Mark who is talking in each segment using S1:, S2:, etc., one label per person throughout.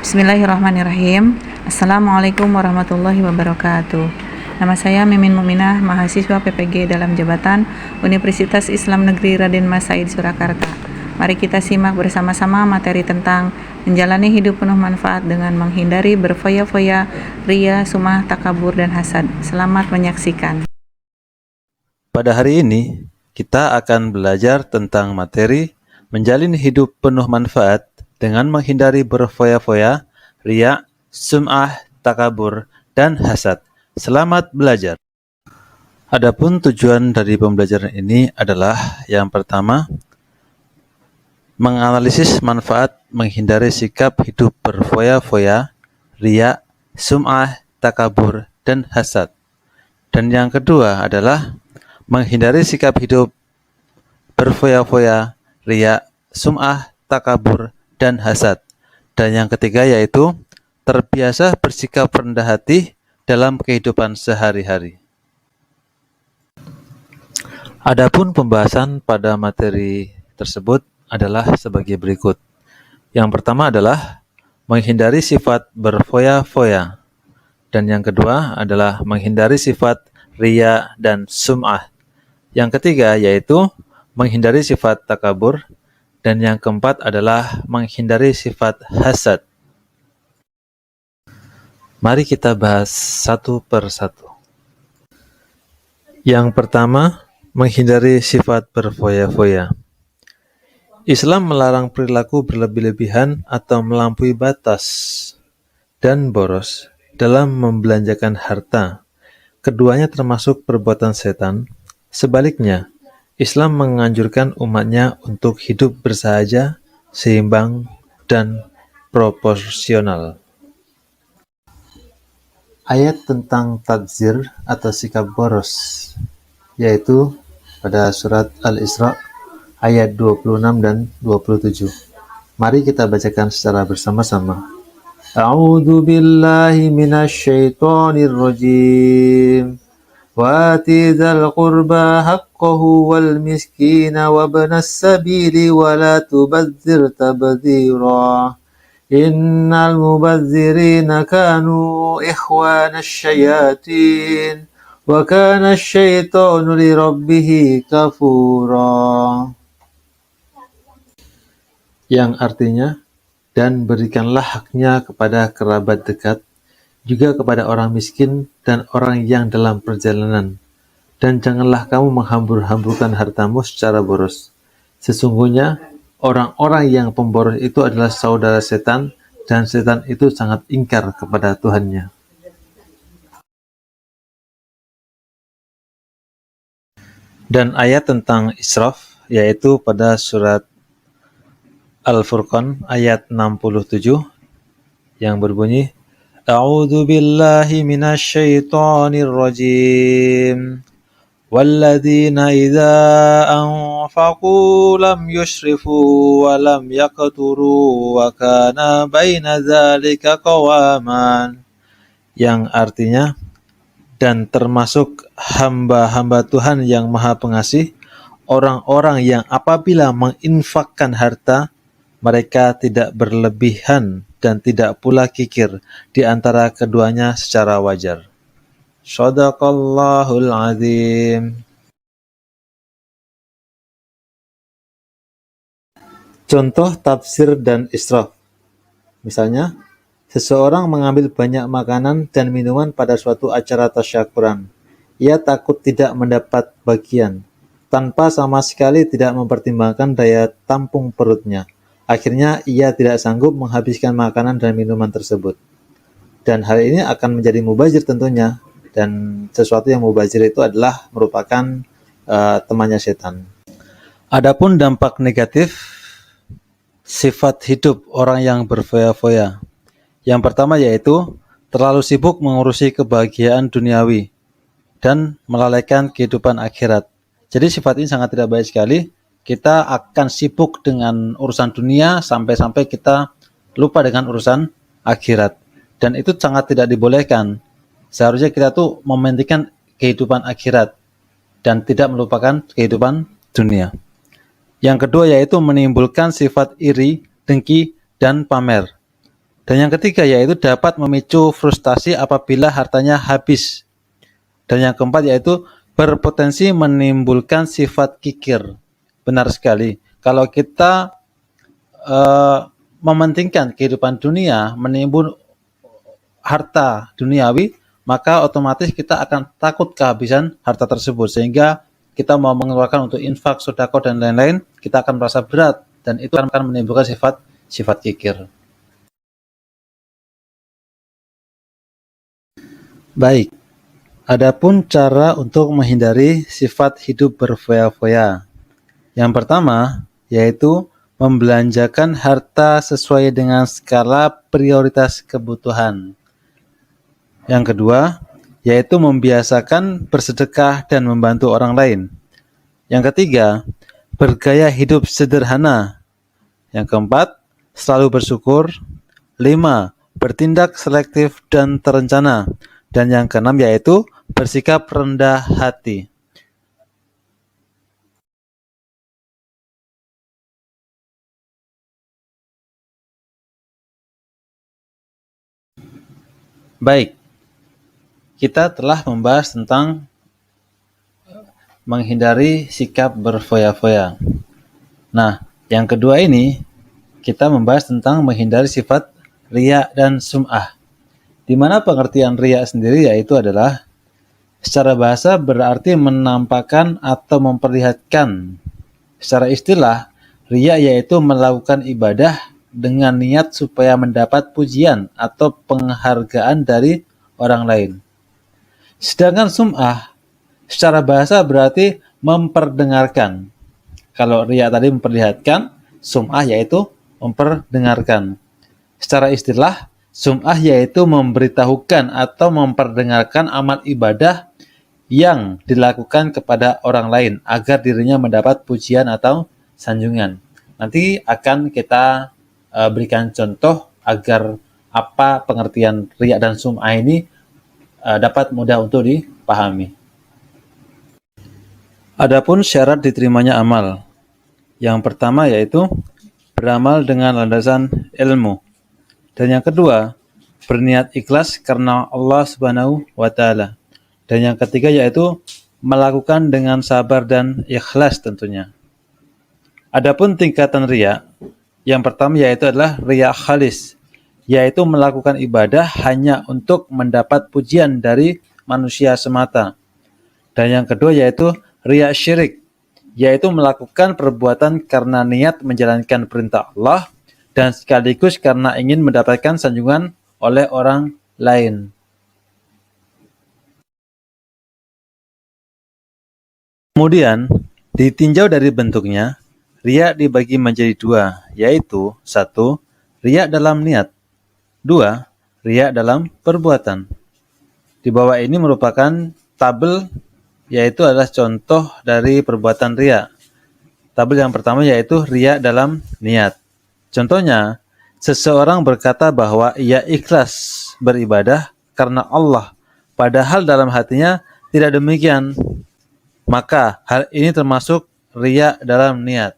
S1: Bismillahirrahmanirrahim. Assalamualaikum warahmatullahi wabarakatuh. Nama saya Mimin Muminah, mahasiswa PPG dalam jabatan Universitas Islam Negeri Raden Mas Said Surakarta. Mari kita simak bersama-sama materi tentang menjalani hidup penuh manfaat dengan menghindari berfoya-foya, ria, sum'ah, takabur, dan hasad. Selamat menyaksikan.
S2: Pada hari ini, kita akan belajar tentang materi menjalin hidup penuh manfaat dengan menghindari berfoya-foya, riya, sum'ah, takabur, dan hasad. Selamat belajar. Adapun tujuan dari pembelajaran ini adalah yang pertama, menganalisis manfaat menghindari sikap hidup berfoya-foya, riya, sum'ah, takabur, dan hasad. Dan yang kedua adalah menghindari sikap hidup berfoya-foya, riya, sum'ah, takabur, dan hasad. Dan yang ketiga yaitu terbiasa bersikap rendah hati dalam kehidupan sehari-hari. Adapun pembahasan pada materi tersebut adalah sebagai berikut. Yang pertama adalah menghindari sifat berfoya-foya. Dan yang kedua adalah menghindari sifat riya dan sum'ah. Yang ketiga yaitu menghindari sifat takabur. Dan yang keempat adalah menghindari sifat hasad. Mari kita bahas satu per satu. Yang pertama, menghindari sifat berfoya-foya. Islam melarang perilaku berlebih-lebihan atau melampaui batas dan boros dalam membelanjakan harta. Keduanya termasuk perbuatan setan. Sebaliknya, Islam menganjurkan umatnya untuk hidup bersahaja, seimbang, dan proporsional. Ayat tentang tabzir atau sikap boros, yaitu pada surat Al-Isra ayat 26 dan 27. Mari kita bacakan secara bersama-sama. A'udzu billahi minasyaitonir rajim. وَآتِ ذَا الْقُرْبَى حَقَّهُ وَالْمِسْكِينَ وَابْنَ السَّبِيلِ وَلَا تُبَذِّرْ تَبْذِيرًا إِنَّ الْمُبَذِّرِينَ كَانُوا إِخْوَانَ الشَّيَاطِينِ وَكَانَ الشَّيْطَانُ لِرَبِّهِ كَفُورًا. Yang artinya, dan berikanlah haknya kepada kerabat dekat, juga kepada orang miskin dan orang yang dalam perjalanan. Dan janganlah kamu menghambur-hamburkan hartamu secara boros. Sesungguhnya, orang-orang yang pemboros itu adalah saudara setan, dan setan itu sangat ingkar kepada Tuhannya. Dan ayat tentang israf, yaitu pada surat Al-Furqan ayat 67, yang berbunyi, A'udzu billahi minasyaitonir rajim. Walladzina idza anfaqu lam yusrifu wa lam yaqturu wa kana baina dzalika qawaman. Yang artinya, dan termasuk hamba-hamba Tuhan yang Maha Pengasih, orang-orang yang apabila menginfakkan harta, mereka tidak berlebihan dan tidak pula kikir di antara keduanya secara wajar. Shadaqallahul azim. Contoh tafsir dan israf. Misalnya, seseorang mengambil banyak makanan dan minuman pada suatu acara tasyakuran. Ia takut tidak mendapat bagian, tanpa sama sekali tidak mempertimbangkan daya tampung perutnya. Akhirnya ia tidak sanggup menghabiskan makanan dan minuman tersebut. Dan hal ini akan menjadi mubazir tentunya. Dan sesuatu yang mubazir itu adalah merupakan temannya setan. Adapun dampak negatif sifat hidup orang yang berfoya-foya. Yang pertama yaitu terlalu sibuk mengurusi kebahagiaan duniawi dan melalaikan kehidupan akhirat. Jadi sifat ini sangat tidak baik sekali. Kita akan sibuk dengan urusan dunia sampai-sampai kita lupa dengan urusan akhirat. Dan itu sangat tidak dibolehkan. Seharusnya kita tuh mementingkan kehidupan akhirat dan tidak melupakan kehidupan dunia. Yang kedua yaitu menimbulkan sifat iri, dengki, dan pamer. Dan yang ketiga yaitu dapat memicu frustasi apabila hartanya habis. Dan yang keempat yaitu berpotensi menimbulkan sifat kikir. Benar sekali. Kalau kita mementingkan kehidupan dunia, menimbun harta duniawi, maka otomatis kita akan takut kehabisan harta tersebut. Sehingga kita mau mengeluarkan untuk infak, sedekah, dan lain-lain, kita akan merasa berat. Dan itu akan menimbulkan sifat kikir. Baik, adapun cara untuk menghindari sifat hidup berfoya-foya. Yang pertama, yaitu membelanjakan harta sesuai dengan skala prioritas kebutuhan. Yang kedua, yaitu membiasakan bersedekah dan membantu orang lain. Yang ketiga, bergaya hidup sederhana. Yang keempat, selalu bersyukur. 5. Bertindak selektif dan terencana. Dan yang keenam yaitu bersikap rendah hati. Baik, kita telah membahas tentang menghindari sikap berfoya-foya. Nah, yang kedua ini kita membahas tentang menghindari sifat riya dan sum'ah. Di mana pengertian riya sendiri yaitu adalah secara bahasa berarti menampakkan atau memperlihatkan. Secara istilah, riya yaitu melakukan ibadah dengan niat supaya mendapat pujian atau penghargaan dari orang lain. Sedangkan sum'ah secara bahasa berarti memperdengarkan. Kalau riya tadi memperlihatkan, sum'ah yaitu memperdengarkan. Secara istilah, sum'ah yaitu memberitahukan atau memperdengarkan amal ibadah yang dilakukan kepada orang lain agar dirinya mendapat pujian atau sanjungan. Nanti akan kita berikan contoh agar apa pengertian riya dan sum'ah ini dapat mudah untuk dipahami. Adapun syarat diterimanya amal. Yang pertama yaitu beramal dengan landasan ilmu. Dan yang kedua, berniat ikhlas karena Allah Subhanahu wa taala. Dan yang ketiga yaitu melakukan dengan sabar dan ikhlas tentunya. Adapun tingkatan riya, yang pertama yaitu adalah riya khalis, yaitu melakukan ibadah hanya untuk mendapat pujian dari manusia semata. Dan yang kedua yaitu riya syirik, yaitu melakukan perbuatan karena niat menjalankan perintah Allah dan sekaligus karena ingin mendapatkan sanjungan oleh orang lain. Kemudian, ditinjau dari bentuknya, riya dibagi menjadi dua, yaitu 1. Riya dalam niat. 2. Riya dalam perbuatan. Di bawah ini merupakan tabel, yaitu adalah contoh dari perbuatan riya. Tabel yang pertama yaitu riya dalam niat. Contohnya, seseorang berkata bahwa ia ikhlas beribadah karena Allah, padahal dalam hatinya tidak demikian. Maka hal ini termasuk riya dalam niat.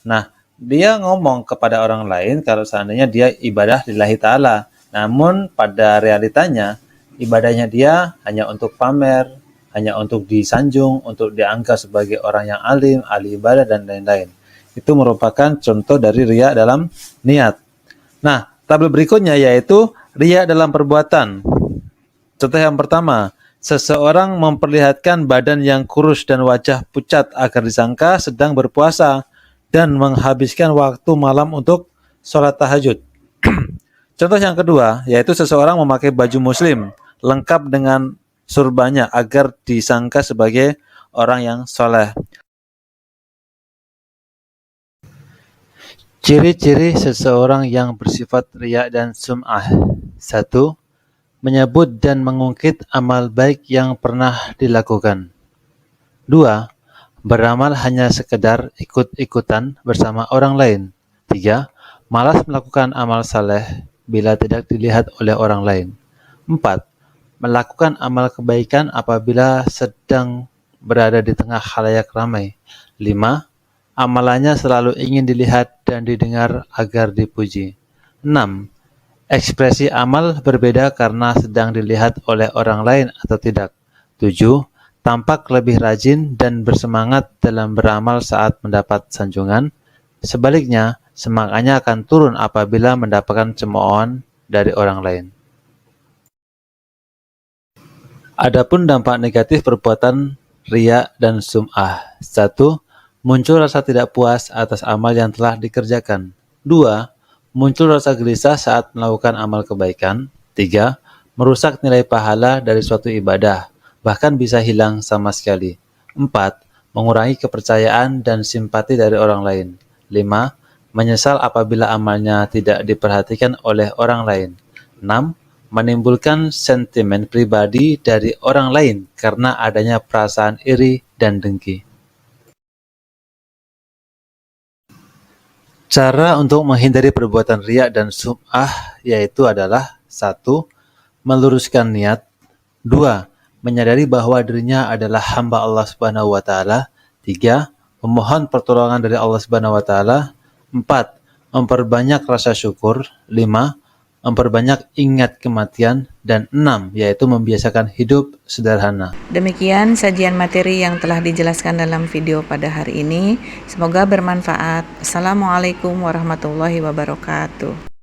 S2: Nah, dia ngomong kepada orang lain kalau seandainya dia ibadah lillahi ta'ala. Namun pada realitanya, ibadahnya dia hanya untuk pamer, hanya untuk disanjung, untuk dianggap sebagai orang yang alim, ahli ibadah, dan lain-lain. Itu merupakan contoh dari riya dalam niat. Nah, tabel berikutnya yaitu riya dalam perbuatan. Contoh yang pertama, seseorang memperlihatkan badan yang kurus dan wajah pucat agar disangka sedang berpuasa dan menghabiskan waktu malam untuk sholat tahajud. Contoh yang kedua, yaitu seseorang memakai baju muslim lengkap dengan surbannya agar disangka sebagai orang yang soleh. Ciri-ciri seseorang yang bersifat riya dan sum'ah. 1. Menyebut dan mengungkit amal baik yang pernah dilakukan. 2. Beramal hanya sekedar ikut-ikutan bersama orang lain. 3. Malas melakukan amal saleh bila tidak dilihat oleh orang lain. 4. Melakukan amal kebaikan apabila sedang berada di tengah khalayak ramai. 5. Amalannya selalu ingin dilihat dan didengar agar dipuji. 6. Ekspresi amal berbeda karena sedang dilihat oleh orang lain atau tidak. 7. Tampak lebih rajin dan bersemangat dalam beramal saat mendapat sanjungan. Sebaliknya, semangatnya akan turun apabila mendapatkan cemoohan dari orang lain. Adapun dampak negatif perbuatan riya dan sum'ah. 1. Muncul rasa tidak puas atas amal yang telah dikerjakan. 2. Muncul rasa gelisah saat melakukan amal kebaikan. 3. Merusak nilai pahala dari suatu ibadah, bahkan bisa hilang sama sekali. 4. Mengurangi kepercayaan dan simpati dari orang lain. 5. Menyesal apabila amalnya tidak diperhatikan oleh orang lain. 6. Menimbulkan sentimen pribadi dari orang lain karena adanya perasaan iri dan dengki. Cara untuk menghindari perbuatan riya dan sum'ah yaitu adalah 1. Meluruskan niat. 2. Menyadari bahwa dirinya adalah hamba Allah Subhanahu wa taala. 3. Memohon pertolongan dari Allah Subhanahu wa taala. 4. Memperbanyak rasa syukur. 5. Memperbanyak ingat kematian. Dan 6. Yaitu membiasakan hidup sederhana.
S1: Demikian sajian materi yang telah dijelaskan dalam video pada hari ini. Semoga bermanfaat. Assalamualaikum warahmatullahi wabarakatuh.